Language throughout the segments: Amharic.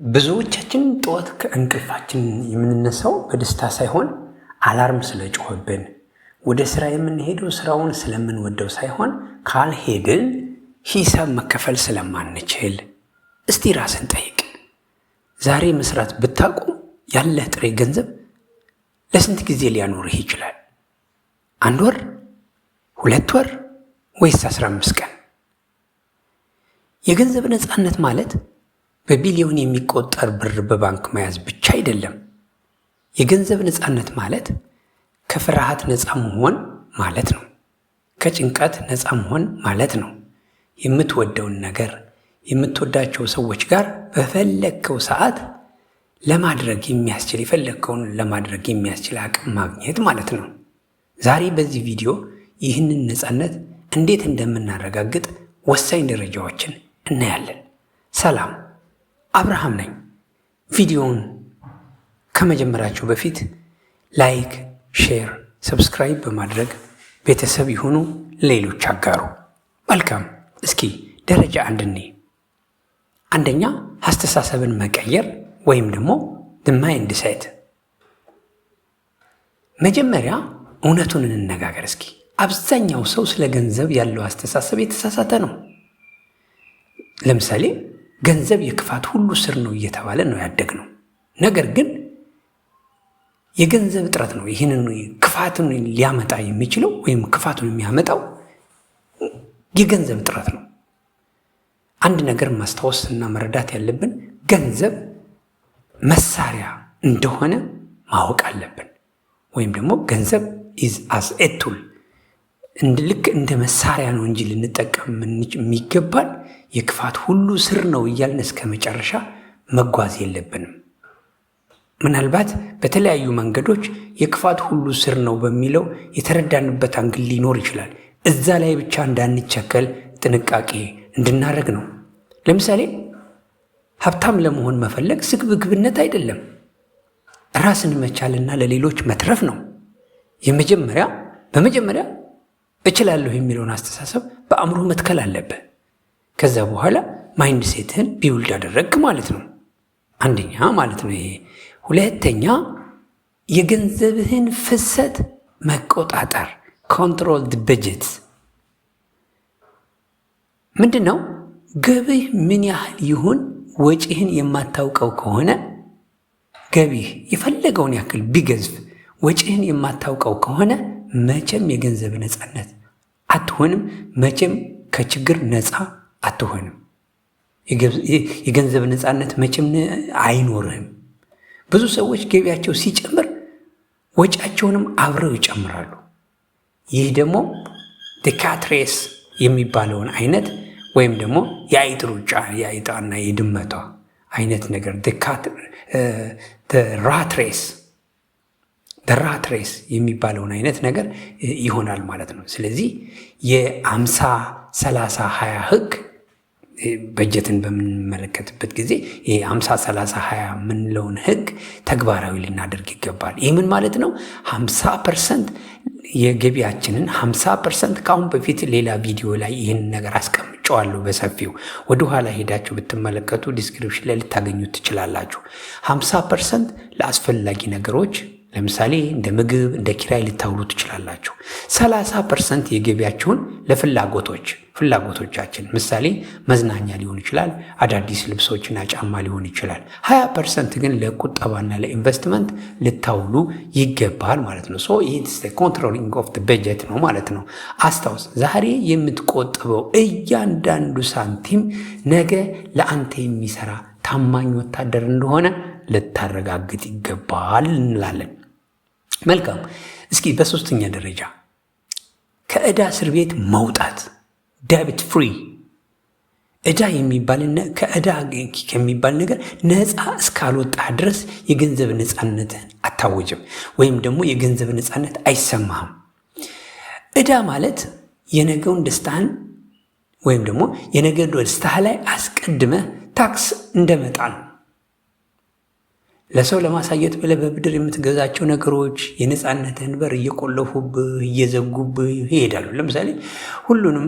ብዙዎቻችን ጠዋት ከእንቅልፋችን የምንነሳው በደስታ ሳይሆን አላርም ስለጮኸብን፣ ወደ ስራ የምንሄደው ስራውን ስለምንወደው ሳይሆን ካልሄድን ሂሳብ መከፈል ስለማንችል። እስቲ ራስን ጠይቅ። ዛሬ መስራት ብታቆም ያለህ ጥሬ ገንዘብ ለስንት ጊዜ ሊያኖርህ ይችላል? 1 ወር፣ 2 ወር ወይስ 15 ቀን? የገንዘብ ነፃነት ማለት በቢሊዮን የሚቆጠር ብር በባንክ መያዝ ብቻ አይደለም። የገንዘብ ነፃነት ማለት ከፍርሃት ነፃ መሆን ማለት ነው። ከጭንቀት ነፃ መሆን ማለት ነው። የምትወደውን ነገር የምትወዳቸው ሰዎች ጋር በፈለግከው ሰዓት ለማድረግ የሚያስችል የፈለግከውን ለማድረግ የሚያስችል አቅም ማግኘት ማለት ነው። ዛሬ በዚህ ቪዲዮ ይህንን ነፃነት እንዴት እንደምናረጋግጥ ወሳኝ ደረጃዎችን እናያለን። ሰላም፣ አብርሃም ነኝ። ቪዲዮውን ከመጀመራችሁ በፊት ላይክ፣ ሼር፣ ሰብስክራይብ በማድረግ ቤተሰብ ይሁኑ፣ ሌሎች አጋሩ። መልካም። እስኪ ደረጃ 1 እንይ። አንደኛ አስተሳሰብን መቀየር ወይም ደግሞ ማይንድ ሴት። መጀመሪያ እውነቱን እንነጋገር እስኪ። አብዛኛው ሰው ስለ ገንዘብ ያለው አስተሳሰብ የተሳሳተ ነው። ለምሳሌ ገንዘብ የክፋት ሁሉ ስር ነው እየተባለ ነው ያደግነው። ነገር ግን የገንዘብ እጥረት ነው ይህንን ክፋቱን ሊያመጣ የሚችለው ወይም ክፋቱን የሚያመጣው የገንዘብ እጥረት ነው። አንድ ነገር ማስታወስ እና መረዳት ያለብን ገንዘብ መሳሪያ እንደሆነ ማወቅ አለብን። ወይም ደግሞ ገንዘብ ኢዝ አስ ኤ ቱል፣ ልክ እንደ መሳሪያ ነው እንጂ ልንጠቀም የሚገባን የክፋት ሁሉ ስር ነው እያልን እስከ መጨረሻ መጓዝ የለብንም። ምናልባት በተለያዩ መንገዶች የክፋት ሁሉ ስር ነው በሚለው የተረዳንበት አንግል ሊኖር ይችላል። እዛ ላይ ብቻ እንዳንቸከል ጥንቃቄ እንድናደርግ ነው። ለምሳሌ ሀብታም ለመሆን መፈለግ ስግብግብነት አይደለም፣ ራስን መቻልና ለሌሎች መትረፍ ነው። በመጀመሪያ እችላለሁ የሚለውን አስተሳሰብ በአእምሮ መትከል አለብህ። ከዛ በኋላ ማይንድ ሴትህን ቢውልድ አደረግክ ማለት ነው። አንደኛ ማለት ነው ይሄ። ሁለተኛ የገንዘብህን ፍሰት መቆጣጠር፣ ኮንትሮል ድ በጀት። ምንድን ነው? ገቢህ ምን ያህል ይሁን ወጪህን የማታውቀው ከሆነ ገቢህ የፈለገውን ያክል ቢገዝፍ ወጪህን የማታውቀው ከሆነ መቼም የገንዘብ ነፃነት አትሆንም። መቼም ከችግር ነፃ አትሆንም። የገንዘብ ነፃነት መቼም አይኖርህም። ብዙ ሰዎች ገቢያቸው ሲጨምር ወጪያቸውንም አብረው ይጨምራሉ። ይህ ደግሞ ካት ሬስ የሚባለውን አይነት ወይም ደግሞ የአይጥ ሩጫ፣ የአይጣና የድመቷ አይነት ነገር ራት ሬስ የሚባለውን አይነት ነገር ይሆናል ማለት ነው። ስለዚህ የ50-30-20 ህግ በጀትን በምንመለከትበት ጊዜ ይሄ 50-30-20 የምንለውን ህግ ተግባራዊ ልናደርግ ይገባል። ይህ ምን ማለት ነው? 50% የገቢያችንን 50% ከአሁን በፊት ሌላ ቪዲዮ ላይ ይህን ነገር አስቀምጨዋለሁ በሰፊው። ወደኋላ ሄዳችሁ ብትመለከቱ ዲስክሪፕሽን ላይ ልታገኙት ትችላላችሁ። 50% ለአስፈላጊ ነገሮች ለምሳሌ እንደ ምግብ፣ እንደ ኪራይ ልታውሉ ትችላላችሁ። 30% የገቢያችሁን ፍላጎቶቻችን ምሳሌ መዝናኛ ሊሆን ይችላል፣ አዳዲስ ልብሶችና ጫማ ሊሆን ይችላል። 20% ግን ለቁጠባና ለኢንቨስትመንት ልታውሉ ይገባል ማለት ነው። ኢትስ ኮንትሮሊንግ ኦፍ በጀት ነው ማለት ነው። አስታውስ፣ ዛሬ የምትቆጥበው እያንዳንዱ ሳንቲም ነገ ለአንተ የሚሰራ ታማኝ ወታደር እንደሆነ ልታረጋግጥ ይገባል እንላለን። መልካም። እስኪ በሶስተኛ ደረጃ ከዕዳ እስር ቤት መውጣት፣ ዴቢት ፍሪ። ዕዳ ከዕዳ ከሚባል ነገር ነፃ እስካልወጣህ ድረስ የገንዘብ ነፃነትን አታወጅም፣ ወይም ደግሞ የገንዘብ ነፃነት አይሰማህም። ዕዳ ማለት የነገውን ደስታህን ወይም ደግሞ የነገ ደስታህ ላይ አስቀድመህ ታክስ እንደመጣል ነው። ለሰው ለማሳየት ብለህ በብድር የምትገዛቸው ነገሮች የነፃነትህን በር እየቆለፉብህ እየዘጉብህ ይሄዳሉ። ለምሳሌ ሁሉንም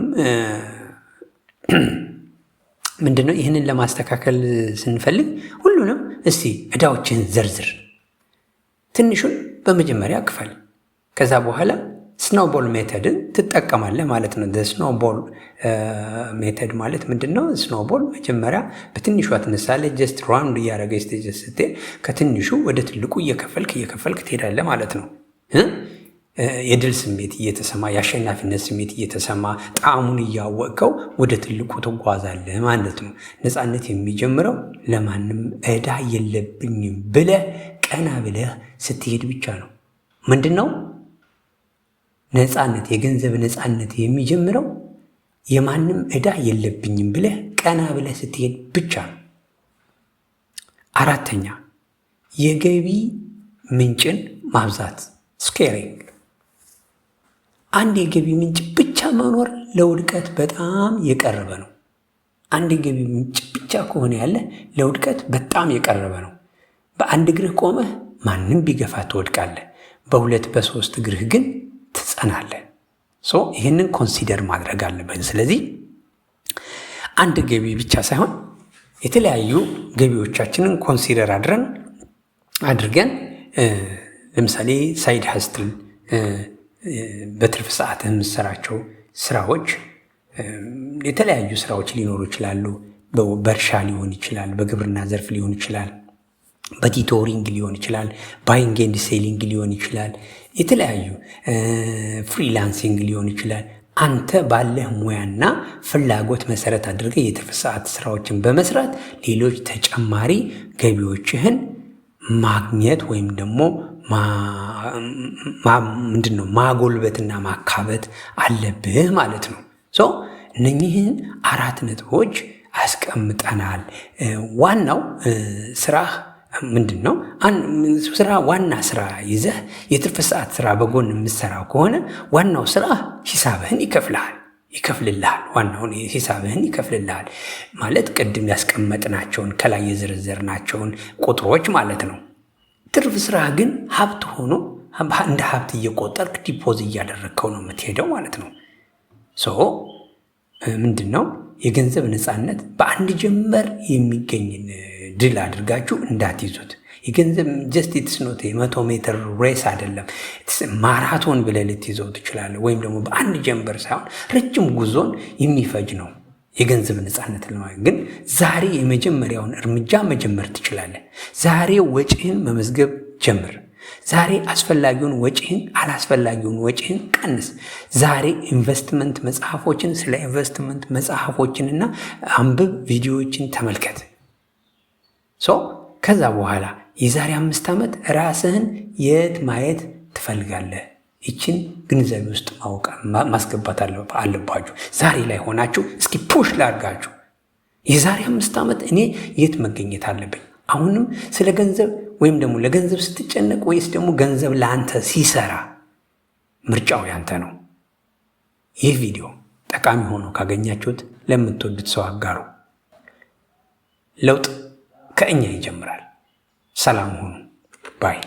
ምንድነው? ይህንን ለማስተካከል ስንፈልግ ሁሉንም እስቲ ዕዳዎችን ዘርዝር። ትንሹን በመጀመሪያ ክፈል። ከዛ በኋላ ስኖውቦል ሜተድን ትጠቀማለህ ማለት ነው። ስኖውቦል ሜተድ ማለት ምንድነው? ስኖውቦል መጀመሪያ በትንሹ ትነሳለህ። ጀስት ራውንድ እያደረገ ስትሄድ ከትንሹ ወደ ትልቁ እየከፈልክ ትሄዳለህ ማለት ነው። የድል ስሜት እየተሰማ የአሸናፊነት ስሜት እየተሰማ ጣዕሙን እያወቅከው ወደ ትልቁ ትጓዛለህ ማለት ነው። ነፃነት የሚጀምረው ለማንም ዕዳ የለብኝም ብለህ ቀና ብለህ ስትሄድ ብቻ ነው። ምንድን ነው ነፃነት? የገንዘብ ነፃነት የሚጀምረው የማንም ዕዳ የለብኝም ብለህ ቀና ብለህ ስትሄድ ብቻ ነው። አራተኛ የገቢ ምንጭን ማብዛት ስኬሊንግ። አንድ የገቢ ምንጭ ብቻ መኖር ለውድቀት በጣም የቀረበ ነው። አንድ የገቢ ምንጭ ብቻ ከሆነ ያለ ለውድቀት በጣም የቀረበ ነው። በአንድ እግርህ ቆመህ ማንም ቢገፋ ትወድቃለህ። በሁለት በሶስት እግርህ ግን ትጸናለህ። ይህንን ኮንሲደር ማድረግ አለብን። ስለዚህ አንድ ገቢ ብቻ ሳይሆን የተለያዩ ገቢዎቻችንን ኮንሲደር አድርገን ለምሳሌ ሳይድ ሀስትል በትርፍ ሰዓት የምትሰራቸው ስራዎች የተለያዩ ስራዎች ሊኖሩ ይችላሉ። በእርሻ ሊሆን ይችላል፣ በግብርና ዘርፍ ሊሆን ይችላል፣ በቲቶሪንግ ሊሆን ይችላል፣ ባይንግ ኤንድ ሴሊንግ ሊሆን ይችላል፣ የተለያዩ ፍሪላንሲንግ ሊሆን ይችላል። አንተ ባለህ ሙያና ፍላጎት መሰረት አድርገህ የትርፍ ሰዓት ስራዎችን በመስራት ሌሎች ተጨማሪ ገቢዎችህን ማግኘት ወይም ደግሞ ማጎልበትና ማካበት አለብህ ማለት ነው። እነኚህን 4 ነጥቦች አስቀምጠናል። ዋናው ስራህ ምንድን ነው? ዋና ስራ ይዘህ የትርፍ ሰዓት ስራ በጎን የምትሰራው ከሆነ ዋናው ስራ ሂሳብህን ይከፍልልሃል። ዋናውን ሂሳብህን ይከፍልልሃል ማለት ቅድም ያስቀመጥናቸውን ከላይ የዘረዘርናቸውን ቁጥሮች ማለት ነው። ትርፍ ስራ ግን ሀብት ሆኖ እንደ ሀብት እየቆጠርክ ዲፖዝ እያደረግከው ነው የምትሄደው ማለት ነው። ምንድን ነው የገንዘብ ነፃነት በአንድ ጀንበር የሚገኝን ድል አድርጋችሁ እንዳትይዙት። የገንዘብ ጀስት ኢትስኖት 100 ሜትር ሬስ አይደለም፣ ማራቶን ብለህ ልትይዘው ትችላለህ። ወይም ደግሞ በአንድ ጀንበር ሳይሆን ረጅም ጉዞን የሚፈጅ ነው የገንዘብ ነፃነት ለማግኘት። ግን ዛሬ የመጀመሪያውን እርምጃ መጀመር ትችላለህ። ዛሬ ወጪህን መመዝገብ ጀምር። ዛሬ አስፈላጊውን ወጪህን፣ አላስፈላጊውን ወጪህን ቀንስ። ዛሬ ኢንቨስትመንት መጽሐፎችን ስለ ኢንቨስትመንት መጽሐፎችንና አንብብ፣ ቪዲዮዎችን ተመልከት። ከዛ በኋላ የዛሬ 5 ዓመት ራስህን የት ማየት ትፈልጋለህ? ይችን ግንዛቤ ውስጥ ማስገባት አለባችሁ። ዛሬ ላይ ሆናችሁ እስኪ ፑሽ ላድርጋችሁ። የዛሬ 5 ዓመት እኔ የት መገኘት አለብኝ? አሁንም ስለ ገንዘብ ወይም ደግሞ ለገንዘብ ስትጨነቅ ወይስ ደግሞ ገንዘብ ለአንተ ሲሰራ? ምርጫው ያንተ ነው። ይህ ቪዲዮ ጠቃሚ ሆኖ ካገኛችሁት ለምትወዱት ሰው አጋሩ። ለውጥ ከእኛ ይጀምራል። ሰላም ሁኑ ባይ